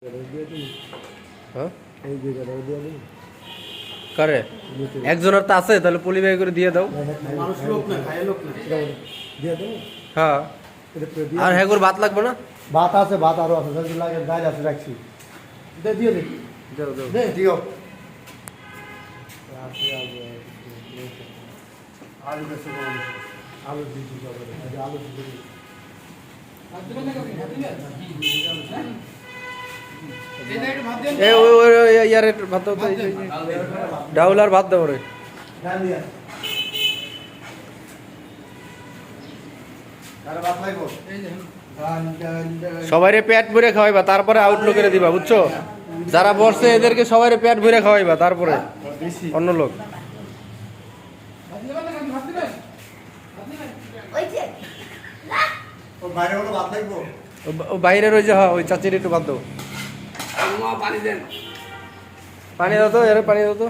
হ্যাঁ করে একজনের তো আছে, তাহলে পলিবাই করে দিয়ে দাও। হ্যাঁ, আর হ্যাঁ করে ভাত লাগবে না? ভাত আছে, ভাত আরো আছে, যদি লাগে ডাল আছে রাখছি, দিয়ে দে দিও। আলু বেশি আলু দিচ্ছি, আলু ইয়ারের ভাত দাও, ডাউল আর ভাত দাও রে। সবাইরে পেট ভরে খাওয়াইবা, তারপরে আউটলো করে দিবা, বুঝছো? যারা বসছে এদেরকে সবাইরে পেট ভরে খাওয়াইবা, তারপরে অন্য লোক। বাইরের ওই যে ওই চাচির একটু ভাত দাও, পানি দাও তো, এর পানি দাও তো।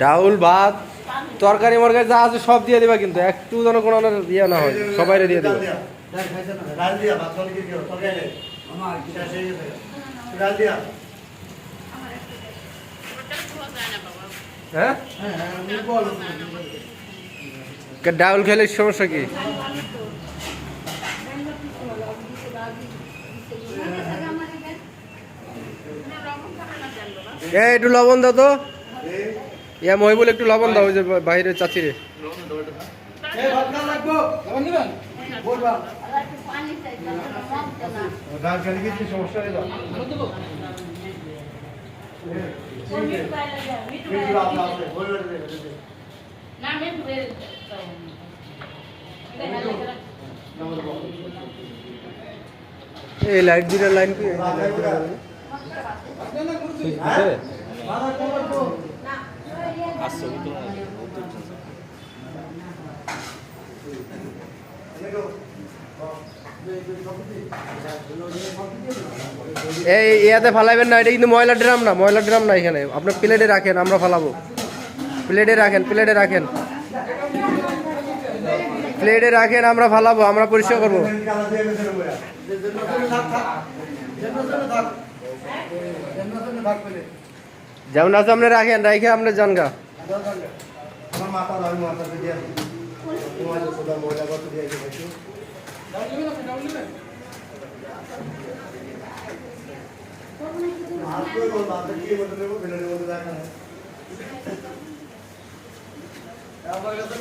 ডাউল ভাত তরকারি মরকারি যা আছে সব দিয়ে দিবা, কিন্তু একটু যেন কোনো ইয়ে না হয়, সবাই দিয়ে দিবা। হ্যাঁ, ডাউল খেলে সমস্যা কি? একটু লবণ দাও তো, ইয়া মহিবুল একটু লবণ দাও, ওই যে বাইরে চাচিরে। এই লাইট দুটার লাইন কি এই ইয়াতে ফালাইবেন না, এটা কিন্তু ময়লা ড্রাম না, ময়লা ড্রাম না এখানে। আপনার প্লেটে রাখেন, আমরা ফালাবো। প্লেটে রাখেন, প্লেটে রাখেন, প্লেটে রাখেন, আমরা ফালাবো, আমরা পরিষ্কার করবো। যেমন আছে আপনি রাখেন, রাখে আপনি জানগা। আমার কাছে